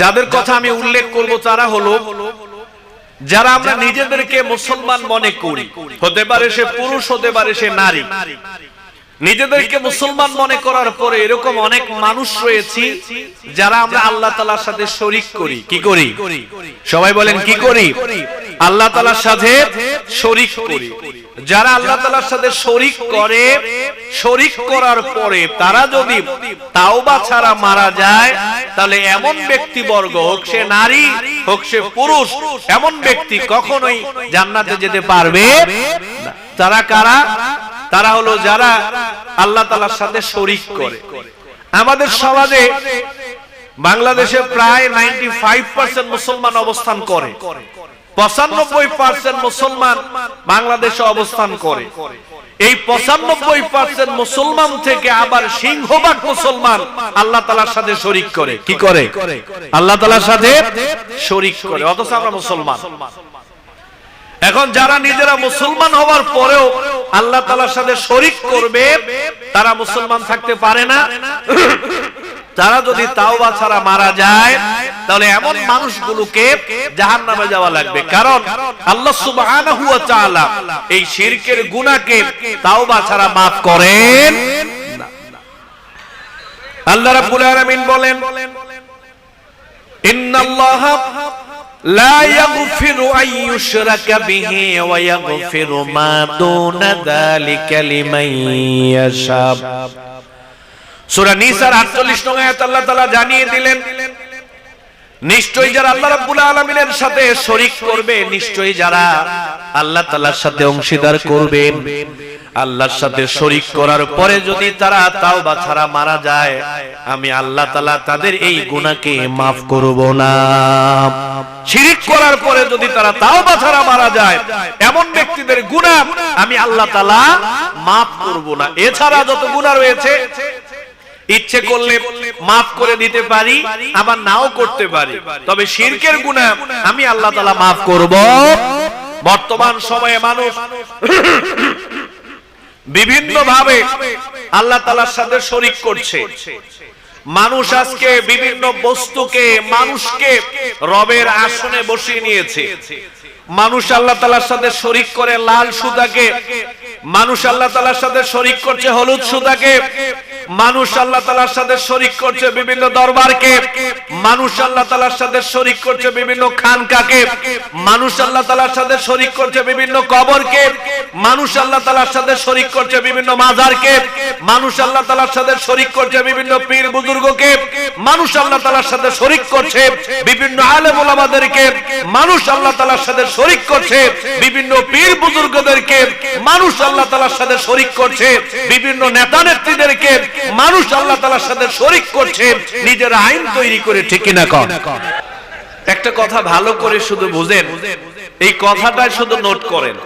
যাদের কথা আমি উল্লেখ করব তারা হলো যারা আমরা নিজেদেরকে মুসলমান মনে করি, হতে পারে সে পুরুষ, হতে পারে সে নারী। নিজেদেরকে মুসলমান মনে করার পরে এরকম অনেক মানুষ রয়েছে যারা আমরা আল্লাহ তাআলার সাথে শরীক করি। কি করি? সবাই বলেন কি করি? আল্লাহ তাআলার সাথে শরীক করি। যারা আল্লাহ তাআলার সাথে শরীক করে, শরীক করার পরে তারা যদি তাওবা ছাড়া মারা যায়, তাহলে এমন ব্যক্তিবর্গ, হোক সে নারী হোক সে পুরুষ, এমন ব্যক্তি কখনোই জান্নাতে যেতে পারবে না। তারা কারা? তারা হলো যারা আল্লাহ তাআলার সাথে শরীক করে। আমাদের সমাজে বাংলাদেশে প্রায় 95% মুসলমান অবস্থান করে, 95% মুসলমান বাংলাদেশে অবস্থান করে। এই 95% মুসলমান থেকে আবার সিংহভাগ মুসলমান আল্লাহ তাআলার সাথে শরীক করে। কি করে? আল্লাহ তাআলার সাথে শরীক করে, অথচ আমরা মুসলমান। এখন যারা নিজেরা মুসলমান হওয়ার পরেও আল্লাহ তাআলার সাথে শরীক করবে, তারা মুসলমান থাকতে পারে না। তারা যদি তাওবা ছাড়া মারা যায়, তাহলে এমন মানুষগুলোকে জাহান্নামে যাওয়া লাগবে। কারণ আল্লাহ সুবহানাহু ওয়া তাআলা এই শিরকের গুনাহকে তাওবা ছাড়া maaf করেন না। আল্লাহ রাব্বুল আলামিন বলেন, ইন্নাল্লাহা লা ইয়াগফিরু আন ইউশরাকা বিহি ওয়া ইয়াগফিরু মা দুনা যালিকা লিমান ইয়াশা। সূরা নিসার 48 নং আয়াত আল্লাহ তাআলা জানিয়ে দিলেন, নিশ্চয়ই যারা আল্লাহ রাব্বুল আলামিনের সাথে শরীক করবে, নিশ্চয়ই যারা আল্লাহ তাআলার সাথে অংশীদার করবে, আল্লাহর সাথে শরীক করার পরে যদি তারা তাওবা ছাড়া মারা যায়, আমি আল্লাহ তাআলা তাদের এই গুনাহকে maaf করব না। শিরক করার পরে যদি তারা তাওবা ছাড়া মারা যায়, এমন ব্যক্তিদের গুনাহ আমি আল্লাহ তাআলা maaf করব না। এছাড়া যত গুনাহ রয়েছে ইচ্ছে করলে maaf করে দিতে পারি, আবার নাও করতে পারি, তবে শিরকের গুনাহ আমি আল্লাহ তাআলা maaf করব। বর্তমান সময়ে মানুষ বিভিন্ন ভাবে আল্লাহ তাআলার সাথে শরীক করছে। মানুষ আজকে বিভিন্ন বস্তুকে, মানুষকে রবের আসনে বসিয়ে নিয়েছে। মানুষ আল্লাহ তাআলার সাথে শরীক করে লাল সুতাকে, মানুষ আল্লাহ তাআলার সাথে শরীক করছে হলুদ সুতাকে, মানুষ আল্লাহ তাআলার সাথে শরীক করছে বিভিন্ন দরবারকে, মানুষ আল্লাহ তাআলার সাথে শরীক করছে বিভিন্ন খানকাকে, মানুষ আল্লাহ তাআলার সাথে শরীক করছে বিভিন্ন কবরকে, মানুষ আল্লাহ তাআলার সাথে শরীক করছে বিভিন্ন মাজারকে, মানুষ আল্লাহ তাআলার সাথে শরীক করছে বিভিন্ন পীর বুজুর্গকে, মানুষ আল্লাহ তাআলার সাথে শরীক করছে বিভিন্ন আলেম ওলামাদেরকে, মানুষ আল্লাহ তাআলার সাথে শরীক করছে বিভিন্ন পীর বুজুর্গদেরকে, মানুষ আল্লাহ তাআলার সাথে শরীক করছে বিভিন্ন নেতা নেত্রীদেরকে, মানুষ আল্লাহ তাআলার সাথে শরীক করছে নিজের আইন তৈরি করে। ঠিক কিনা কন? একটা কথা ভালো করে শুধু বুঝেন, এই কথাটা শুধু নোট করেন।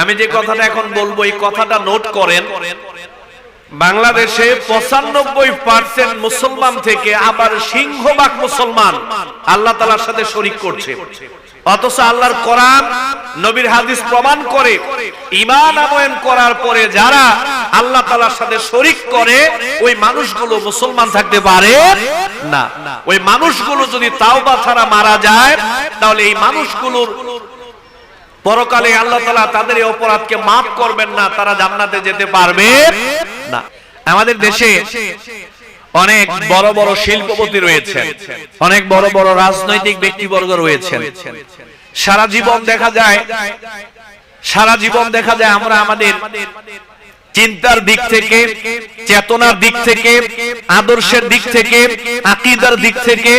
আমি যে কথাটা এখন বলবো এই কথাটা নোট করেন। বাংলাদেশে 95% মুসলমান থেকে আবার সিংহভাগ মুসলমান আল্লাহ তাআলার সাথে শরীক করছে, অথচ আল্লাহর কোরআন নবীর হাদিস প্রমাণ করে ঈমান আনয়ন করার পরে যারা আল্লাহ তাআলার সাথে শরীক করে, ওই মানুষগুলো মুসলমান থাকতে পারে না। ওই মানুষগুলো যদি তাওবা ছাড়া মারা যায়, তাহলে এই মানুষগুলোর পরকালে আল্লাহ তাআলা তাদের এই অপরাধকে maaf করবেন না, তারা জান্নাতে যেতে পারবে না। আমাদের দেশে অনেক বড় বড় শিল্পপতি রয়েছেন, অনেক বড় বড় রাজনৈতিক ব্যক্তিবর্গ রয়েছেন। সারা জীবন দেখা যায় আমরা আমাদের চিন্তার দিক থেকে, চেতনার দিক থেকে, আদর্শের দিক থেকে, আকীদার দিক থেকে,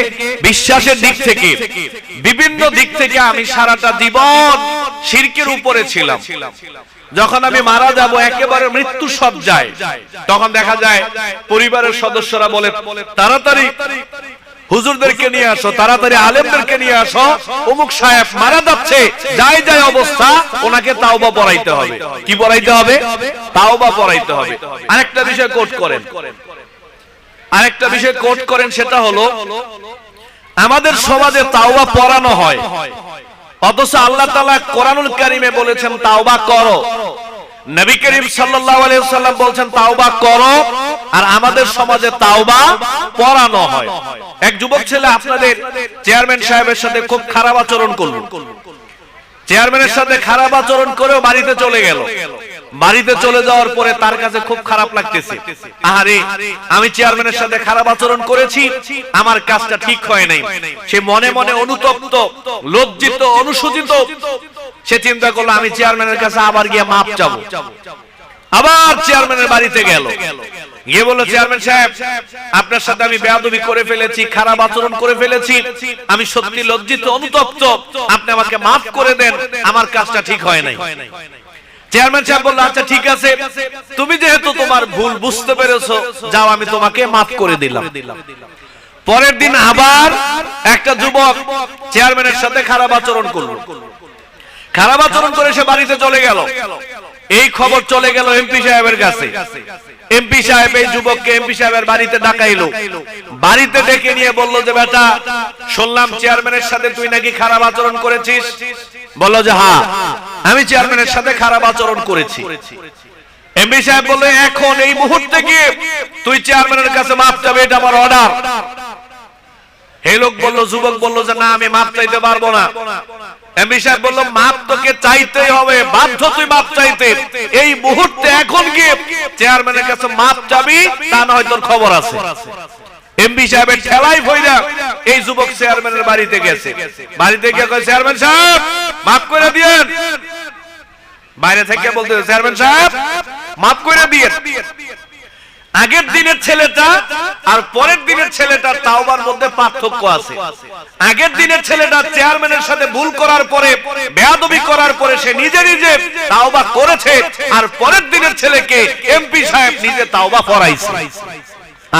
বিশ্বাসের দিক থেকে, বিভিন্ন দিক থেকে আমি সারাটা জীবন শিরকের উপরে ছিলাম। যখন আমি মারা যাব একেবারে মৃত্যু সজ্জায়, তখন দেখা যায় পরিবারের সদস্যরা বলে, তাড়াতাড়ি হুজুরদেরকে নিয়ে আসো, তাড়াতাড়ি আলেমদেরকে নিয়ে আসো, অমুক সাহেব মারা যাচ্ছে, যায় অবস্থা, ওনাকে তাওবা পড়াইতে হবে। কি পড়াইতে হবে? তাওবা পড়াইতে হবে। আরেকটা বিষয় কোট করেন, সেটা হলো আমাদের সমাজে তাওবা পড়ানো হয়, অথচ আল্লাহ তাআলা কোরআনুল কারীমে বলেছেন তাওবা করো। নবী করিম সাল্লাল্লাহু আলাইহি ওয়াসাল্লাম বলছেন তাওবা করো, আর আমাদের সমাজে তাওবা পড়ানো হয়। এক যুবক ছেলে আপনাদের চেয়ারম্যান সাহেবের সাথে খুব খারাপ আচরণ করলো, চেয়ারম্যানের সাথে খারাপ আচরণ করেও বাড়িতে চলে গেল। বাড়িতে চলে যাওয়ার পরে তার কাছে খুব খারাপ লাগতেছে, আরে আমি চেয়ারম্যানের সাথে খারাপ আচরণ করেছি, আমার কাজটা ঠিক হয় নাই। সে মনে মনে অনুতপ্ত, লজ্জিত, অনুশোচিত। সে চিন্তা করলো আমি চেয়ারম্যানের কাছে আবার গিয়ে মাপ চাবো। আবার চেয়ারম্যানের বাড়িতে গেল, গিয়ে বলল, চেয়ারম্যান সাহেব আপনার সাথে আমি বেয়াদবি করে ফেলেছি, খারাপ আচরণ করে ফেলেছি, আমি সত্যি লজ্জিত, অনুতপ্ত, আপনি আমাকে মাফ করে দেন, আমার কাজটা ঠিক হয় নাই। চেয়ারম্যান সাহেব বলল, আচ্ছা ঠিক আছে, তুমি যেহেতু তোমার ভুল বুঝতে পেরেছো, যাও আমি তোমাকে মাফ করে দিলাম। পরের দিন আবার একটা যুবক চেয়ারম্যানের সাথে খারাপ আচরণ করলো, খারাপ আচরণ করে সে বাড়িতে চলে গেল। এই খবর চলে গেল এমপি সাহেবের কাছে। এমপি সাহেব এই যুবককে এমপি সাহেবের বাড়িতে ডাকাইলো, বাড়িতে ডেকে নিয়ে বলল যে বেটা, শুনলাম চেয়ারম্যানের সাথে তুই নাকি খারাপ আচরণ করেছিস। বলল যে হ্যাঁ, আমি চেয়ারম্যানের সাথে খারাপ আচরণ করেছি। এমপি সাহেব বলল, এখন এই মুহূর্তে গিয়ে তুই চেয়ারম্যানের কাছে মাপ চাবে, এটা আমার অর্ডার। এই লোক বলল, যুবক বলল যে না, আমি মাপ চাইতে পারবো না। এমপি সাহেব বলল, মাপ তোকে চাইতেই হবে, বাধ্য তুই মাপ চাইতে। এই মুহূর্তে এখন গিয়ে চেয়ারম্যানের কাছে মাপ চাবি, তা না হয় তোর খবর আছে। এমপি সাহেবের ঠেলাই ভইরা এই যুবক চেয়ারম্যানের বাড়িতে গেছে। বাড়িতে গিয়ে কয়, চেয়ারম্যান সাহেব মাফ করে দিয়েন। বাইরে থেকে বলতে, চেয়ারম্যান সাহেব মাফ করে দিয়েন। আগের দিনের ছেলেটা আর পরের দিনের ছেলেটার তাওবার মধ্যে পার্থক্য আছে। আগের দিনের ছেলেটা চেয়ারম্যানের সাথে ভুল করার পরে, বেয়াদবি করার পরে সে নিজে নিজে তাওবা করেছে, আর পরের দিনের ছেলেকে এমপি সাহেব নিজে তাওবা পড়াইছে।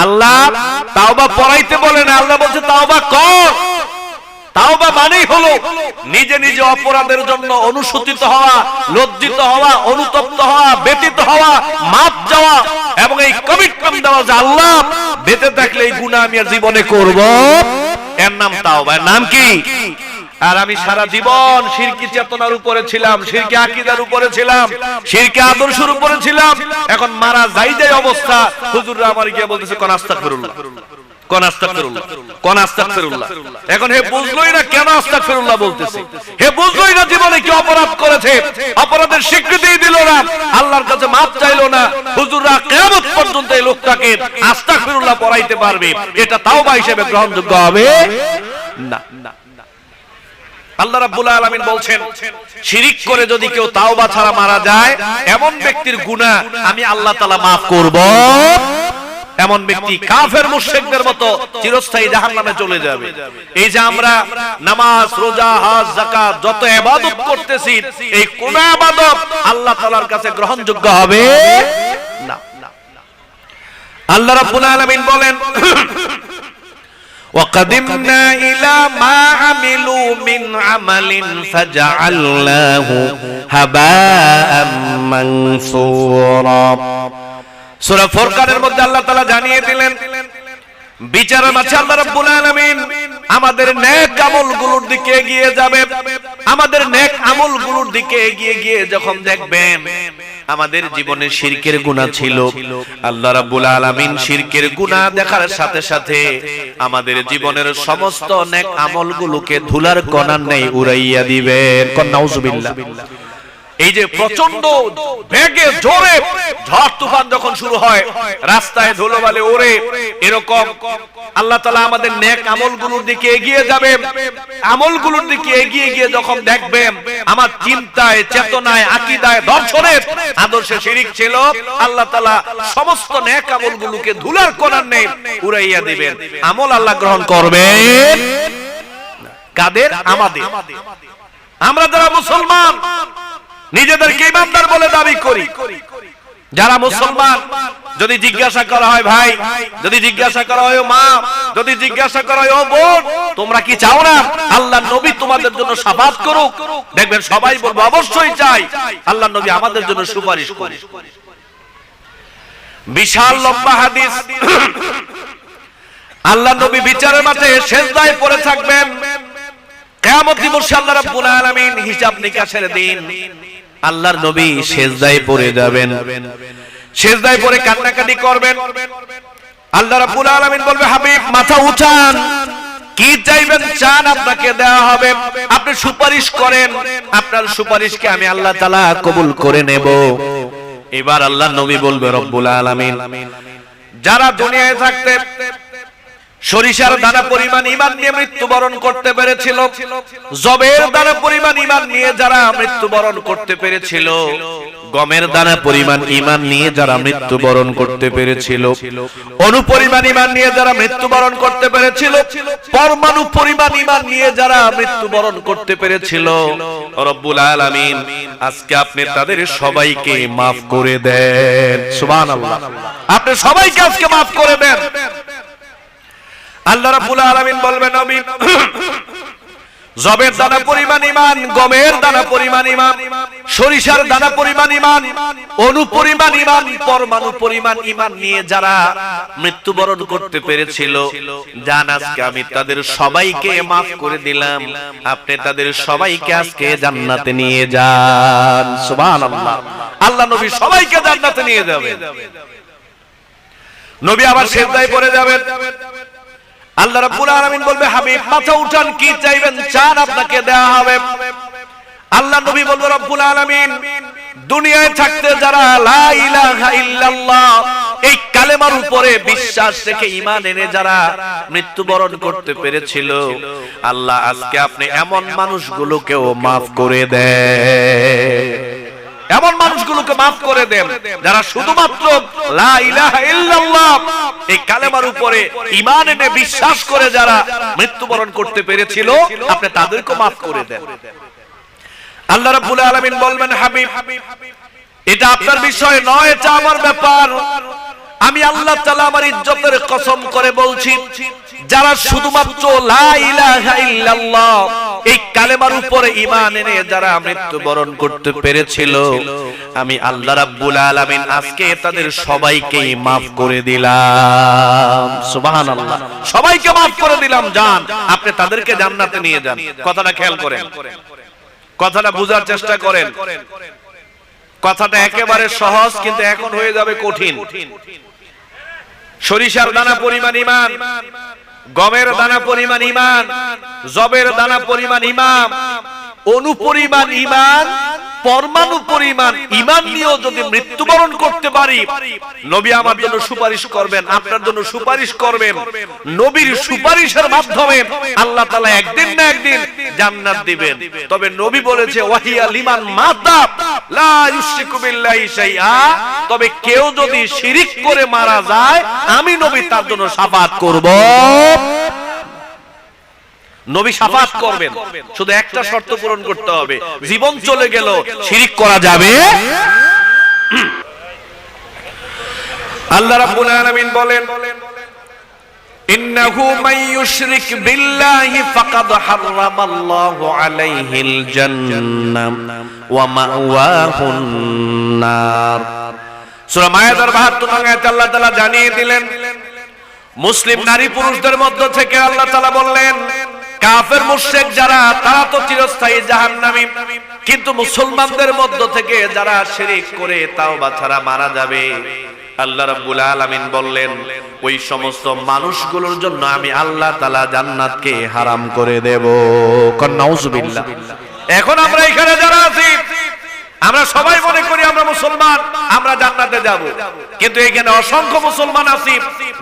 আল্লাহ তাওবা পড়াইতে বলেন, আল্লাহ বলছে তাওবা কর। তাওবা মানেই হলো নিজে নিজে অপরাধের জন্য অনুশোচিত হওয়া, লজ্জিত হওয়া, অনুতপ্ত হওয়া, ব্যথিত হওয়া, মাপ চাওয়া এবং এই কমিটমেন্ট দেওয়া যে আল্লাহ বেঁচে থাকলে এই গুনাহ আমি আর জীবনে করব, এর নাম তাওবা। এর নাম কি? আর আমি সারা জীবন শিরকি চেতনার উপরে ছিলাম, শিরকি আকীদার উপরে ছিলাম, শিরকি আদর্শের উপরে ছিলাম। এখন মারা যাই যাই অবস্থা, হুজুররা আমার গিয়ে বলতেছে কোন আস্তাগফিরুল্লাহ, কোন আস্তাগফিরুল্লাহ, কোন আস্তাগফিরুল্লাহ। এখন হে বুঝলোই না কেন আস্তাগফিরুল্লাহ বলতেছে, হে বুঝলোই না জীবনে কি অপরাধ করেছে, অপরাধের স্বীকৃতি দিল না, আল্লাহর কাছে মাপ চাইলো না। হুজুররা কিয়ামত পর্যন্ত এই লোকটাকে আস্তাগফিরুল্লাহ পড়াইতে পারবে, এটা তাওবা হিসেবে গ্রহণযোগ্য হবে না। আল্লাহ রাব্বুল আলামিন বলছেন, শিরিক করে যদি কেউ তাওবা ছাড়া মারা যায়, এমন ব্যক্তির গুনাহ আমি আল্লাহ তাআলা মাফ করব। এমন ব্যক্তি কাফের মুশরিকদের মতো চিরস্থায়ী জাহান্নামে চলে যাবে। এই যে আমরা নামাজ, রোজা, হজ, যাকাত যত ইবাদত করতেছি, এই কোন ইবাদত আল্লাহ তাআলার কাছে গ্রহণযোগ্য হবে না। আল্লাহ রাব্বুল আলামিন বলেন, وَقَدِمْنَا إِلَى مَا عَمِلُوا مِنْ عَمَلٍ فَجَعَلْنَاهُ هَبَاءً مَنْثُورًا। সূরা ফুরকানের মধ্যে আল্লাহ তাআলা জানিয়ে দিলেন, বিচারের মাঝে আল্লাহ রাব্বুল আলামিন আমাদের নেক আমলগুলোর দিকে এগিয়ে যাবে। আমাদের নেক আমলগুলোর দিকে এগিয়ে গিয়ে যখন দেখবেন আমাদের জীবনে শিরকের গুনাহ ছিল, আল্লাহ রাব্বুল আলামিন শিরকের গুনাহ দেখার সাথে সাথে আমাদের জীবনের সমস্ত নেক আমলগুলোকে ধুলার কণার ন্যায় উড়াইয়া দিবেন। কোন নাউজুবিল্লাহ। এই যে প্রচন্ড বেগে জোরে ঝড় তুফান যখন শুরু হয়, রাস্তায় ধুলোবালি ওড়ে, এরকম আল্লাহ তাআলা আমাদের নেক আমলগুলোর দিকে এগিয়ে যাবে। আমলগুলোর দিকে এগিয়ে গিয়ে যখন দেখবেন আমার চিন্তায়, চেতনায়, আকীদায়, দর্শনের আদর্শে শিরিক ছিল, আল্লাহ তাআলা সমস্ত নেক আমলগুলোকে ধুলার কণার ন্যায় উড়াইয়া দিবেন। আমল আল্লাহ গ্রহণ করবেন কাদের? আমাদের। আমরা যারা মুসলমান, নিজেদেরকে ইমানদার বলে দাবি করি, যারা মুসলমান, যদি জিজ্ঞাসা করা হয় ভাই, যদি জিজ্ঞাসা করা হয় মা, যদি জিজ্ঞাসা করা হয় ও বোন, তোমরা কি চাও না আল্লাহর নবী তোমাদের জন্য শাফাত করুক? দেখবেন সবাই বলবে অবশ্যই চাই, আল্লাহর নবী আমাদের জন্য সুপারিশ করুন। বিশাল লম্বা হাদিস। আল্লাহর নবী বিচারের মাঠে সিজদায় পড়ে থাকবেন। কিয়ামত দিবসে আল্লাহ রাব্বুল আলামিন হিসাব নিকাশের দিন আল্লাহর নবী সিজদায় পড়ে যাবেন, সিজদায় পড়ে কান্নাকাটি করবেন। আল্লাহ রাব্বুল আলামিন বলবে, হাবিব মাথা উঠান, কি চাইবেন চান আপনাকে দেওয়া হবে, আপনি সুপারিশ করেন, আপনার সুপারিশকে আমি আল্লাহ তাআলা কবুল করে নেব। এবার আল্লাহর নবী বলবে, রব্বুল আলামিন যারা দুনিয়ায় থাকতে সরিষার দানা পরিমাণ ঈমান নিয়ে মৃত্যুবরণ করতে পেরেছিল, জবের দানা পরিমাণ ঈমান নিয়ে যারা মৃত্যুবরণ করতে পেরেছিল, গমের দানা পরিমাণ ঈমান নিয়ে যারা মৃত্যুবরণ করতে পেরেছিল, অনুপরিমাণ ঈমান নিয়ে যারা মৃত্যুবরণ করতে পেরেছিল, পরমাণু পরিমাণ ঈমান নিয়ে যারা মৃত্যুবরণ করতে পেরেছিল, রব্বুল আলামিন আজকে আপনি তাদের সবাইকে maaf করে দেন। সুবহানাল্লাহ, আপনি সবাইকে আজকে maaf করে দেন। আল্লাহ রাব্বুল আলামিন বলবেন, নবী জবের দানা পরিমাণ ঈমান, গমের দানা পরিমাণ ঈমান, সরিষার দানা পরিমাণ ঈমান, অনুপরিমাণ ঈমান, পরমাণু পরিমাণ ঈমান নিয়ে যারা মৃত্যুবরণ করতে পেরেছিল, জান আজকে আমি তাদের সবাইকে maaf করে দিলাম, আপনি তাদের সবাইকে আজকে জান্নাতে নিয়ে যান। সুবহানাল্লাহ, আল্লাহ নবী সবাইকে জান্নাতে নিয়ে যাবেন। নবী আবার সিজদায় পড়ে যাবেন। আল্লাহ রাব্বুল আলামিন বলবে, হাবিব মাথা উঠান, কি চাইবেন চান আপনাকে দেওয়া হবে। আল্লাহ নবী বলবে, রব্বুল আলামিন দুনিয়ায় থাকতে যারা লা ইলাহা ইল্লাল্লাহ এই কালেমার উপরে বিশ্বাস রেখে ঈমান এনে যারা মৃত্যুবরণ করতে পেরেছিল, আল্লাহ আজকে আপনি এমন মানুষগুলোকেও maaf করে দেন, এমন মানুষগুলোকে maaf করে দেন যারা শুধুমাত্র লা ইলাহা ইল্লাল্লাহ এই কালেমার উপরে ঈমান এনে বিশ্বাস করে যারা মৃত্যুবরণ করতে পেরেছিল, আপনি তাদেরকে maaf করে দেন। আল্লাহ রাব্বুল আলামিন বলবেন, হাবিব এটা আপনার বিষয় নয়, এটা আমার ব্যাপার। আমি আল্লাহ তাআলা আমার ইজ্জতের কসম করে বলছি, যারা শুধুমাত্র লা ইলাহা ইল্লাল্লাহ এই কালেমার উপরে ঈমান এনে যারা মৃত্যুবরণ করতে পেরেছিল, আমি আল্লাহ রাব্বুল আলামিন আজকে তাদের সবাইকেই maaf করে দিলাম। সুবহানাল্লাহ, সবাইকে maaf করে দিলাম, যান আপনি তাদেরকে জান্নাতে নিয়ে যান। কথাটা খেয়াল করেন, কথাটা বুঝার চেষ্টা করেন। কথাটা একেবারে সহজ, কিন্তু এখন হয়ে যাবে কঠিন। সরিষার দানা পরিমাণ ঈমান, গমের দানা পরিমাণ ঈমান, জবের দানা পরিমাণ ঈমান, অনুপরিমাণ ঈমান, পরমাণু পরিমাণ ঈমান নিয়েও যদি মৃত্যুবরণ করতে পারি, নবী আমার জন্য সুপারিশ করবেন, আপনার জন্য সুপারিশ করবেন। নবীর সুপারিশের মাধ্যমে আল্লাহ তাআলা একদিন না একদিন জান্নাত দিবেন। তবে নবী বলেছে, ওয়াহিয়া লিমান মাতা লা ইউশরিকু বিল্লাহি শাইআ, তবে কেউ যদি শিরিক করে মারা যায়, আমি নবী তার জন্য শাফাআত করব। নবী শাফাআত করবেন, শুধু একটা শর্ত পূরণ করতে হবে, জীবন চলে গেল শিরিক করা যাবে। আল্লাহ রাব্বুল আলামিন বলেন, ইন্নাহু মান ইউশরিক বিল্লাহি ফাকাদ হারামাল্লাহু আলাইহিল জান্নাহ ওয়া মাওয়াহুন নার। সূরা মায়েদার ৭২ নং আয়াতে আল্লাহ তাআলা জানিয়ে দিলেন, মুসলিম নারী পুরুষদের মধ্য থেকে আল্লাহ তাআলা বললেন, কাফের মুশরিক যারা তারা তো চিরস্থায়ী জাহান্নামী, কিন্তু মুসলমানদের মধ্য থেকে যারা শিরক করে তাওবা ছাড়া মারা যাবে, আল্লাহ রাব্বুল আলামিন বললেন ওই সমস্ত মানুষগুলোর জন্য আমি আল্লাহ তাআলা জান্নাতকে হারাম করে দেব। কোন নাউজুবিল্লাহ। এখন আমরা এখানে যারা আছি, আমরা সবাই মনে করি আমরা মুসলমান, আমরা জান্নাতে যাব, কিন্তু এখানে অসংখ্য মুসলমান আছি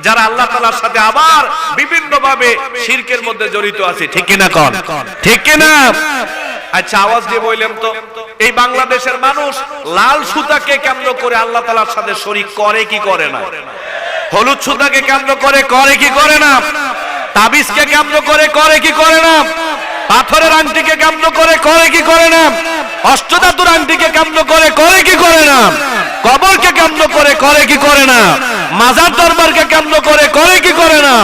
যারা আল্লাহ তাআলার সাথে আবার বিভিন্ন ভাবে শিরকের মধ্যে জড়িত আছে। ঠিক কি না? কোন ঠিক কি না? আচ্ছা, আওয়াজ দিয়ে বললেন তো, এই বাংলাদেশের মানুষ লাল সুতাকে কেন্দ্র করে আল্লাহ তাআলার সাথে শরীক করে কি করে না? হলুদ সুতাকে কেন্দ্র করে করে কি করে না? তাবিজকে কেন্দ্র করে করে কি করে না? পাথরের আংটিকে কেন্দ্র করে করে কি করে না? অষ্টধাতুর আংটিকে কেন্দ্র করে করে কি করে না? কবরকে কেন্দ্র করে করে কি করে না? মাজার দরবারকে কেন্দ্র করে করে কি করে না?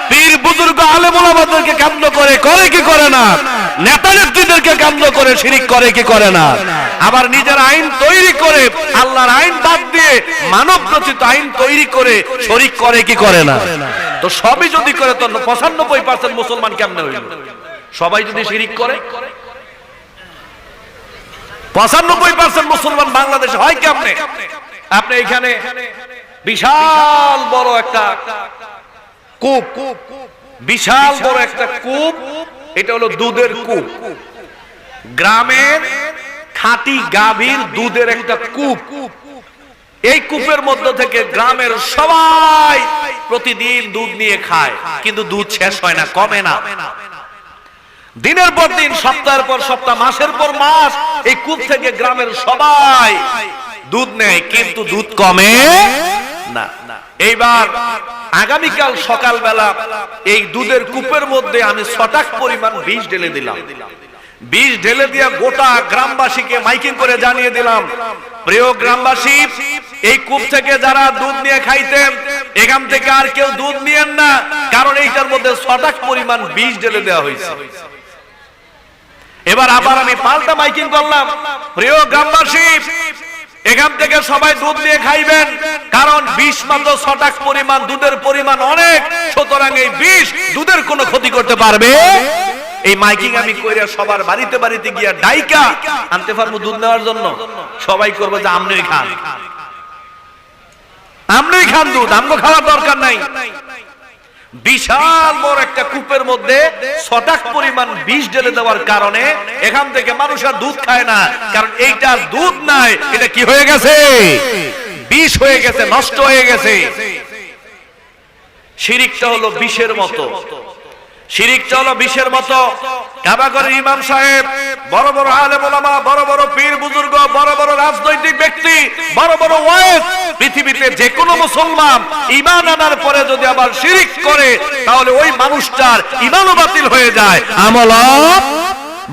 পীর বুজুর্গ আলেম ওলামাদেরকে কেন্দ্র করে করে কি করে না? নেতা নেত্রীদেরকে কেন্দ্র করে শিরিক করে কি করে না? আবার নিজের আইন তৈরি করে আল্লাহর আইন বাদ দিয়ে মানব রচিত আইন তৈরি করে শরিক করে কি করে না? তো সবই যদি করে তো 95% মুসলমান কেমনে হইল? সবাই যদি শিরিক করে, 95% মুসলমান বাংলাদেশে হয় কেমনে? আপনি এখানে বিশাল বড় একটা কূপ, বিশাল বড় একটা কূপ, এটা হলো দুধের কূপ, গ্রামের খাঁটি গাভীর দুধের একটা কূপ। এই কূপের মধ্য থেকে গ্রামের সবাই প্রতিদিন দুধ নিয়ে খায়, কিন্তু দুধ শেষ হয় না, কমে না। দিনের পর দিন, সপ্তাহের পর সপ্তাহ, মাসের পর মাস এই কূপ থেকে গ্রামের সবাই দুধ নেয়, কিন্তু দুধ কমে না। এইবার আগামীকাল সকালবেলা এই দুধের কূপের মধ্যে আমি ছটাক পরিমাণ বিষ ঢেলে দিলাম। বিষ ঢেলে দিয়ে গোটা গ্রামবাসীকে মাইকিং করে জানিয়ে দিলাম, প্রিয় গ্রামবাসী, এই কূপ থেকে যারা দুধ নিয়ে খাইতেন, এখান থেকে আর কেউ দুধ নিয়েন না, কারণ এইটার মধ্যে ছটাক পরিমাণ বিষ ঢেলে দেওয়া হয়েছে। এবার আবার আমি পাল্টা মাইকিং করলাম, প্রিয় গ্রামবাসী, এখান থেকে সবাই দুধ নিয়ে খাইবেন, কারণ বিষ মাত্র ছটাক পরিমাণ, দুধের পরিমাণ অনেক, সুতরাং এই বিষ দুধের কোনো ক্ষতি করতে পারবে। এই মাইকিং আমি কইরা সবার বাড়িতে বাড়িতে গিয়া ডাইকা আনতে পারবো দুধ নেওয়ার জন্য। সবাই করবে যে আমরাই খান, আমরাই খান দুধ, আমগো খাওয়ার দরকার নাই। বিশাল বড় একটা কূপের মধ্যে ছটাক পরিমাণ বিষ ঢেলে দেওয়ার কারণে এখান থেকে মানুষ আর দুধ খায় না, কারণ এইটা দুধ নাই, এটা কি হয়ে গেছে? বিষ হয়ে গেছে, নষ্ট হয়ে গেছে। শিরিকটা হলো বিষের মতো, শিরিকটা হলো বিষের মতো। কাবাগরের ইমাম সাহেব, বড় বড় আলেম ওলামা, বড় বড় পীর বুজুর্গ, বড় বড় রাজনৈতিক ব্যক্তি, বড় বড় ওয়াইজ, পৃথিবীতে যে কোনো মুসলমান ঈমান আনার পরে যদি আবার শিরিক করে, তাহলে ওই মানুষটার ঈমানও বাতিল হয়ে যায়, আমলও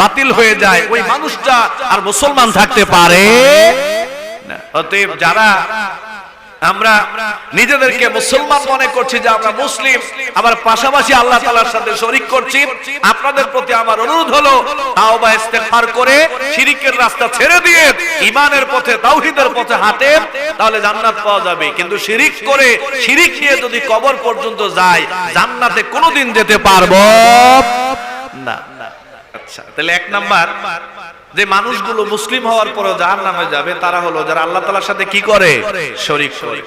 বাতিল হয়ে যায়, ওই মানুষটা আর মুসলমান থাকতে পারে না। অতএব যারা আমরা নিজেদেরকে মুসলমান মনে করছি, যে আমরা মুসলিম, আবার পাশাপাশি আল্লাহ তাআলার সাথে শরীক করছি, আপনাদের প্রতি আমার অনুরোধ হলো, তাওবা ইস্তেগফার করে শিরিকের রাস্তা ছেড়ে দিয়ে ঈমানের পথে, তাওহীদের পথে হাঁটেন, তাহলে জান্নাত পাওয়া যাবে। কিন্তু শিরিক করে, শিরিক নিয়ে যদি কবর পর্যন্ত যায়, জান্নাতে কোনোদিন যেতে পারবো না। আচ্ছা, তাহলে এক নাম্বার যে মানুষগুলো মুসলিম হওয়ার পরে জাহান্নামে যাবে, তারা হলো যারা আল্লাহ তাআলার সাথে কি করে? শরীক করে।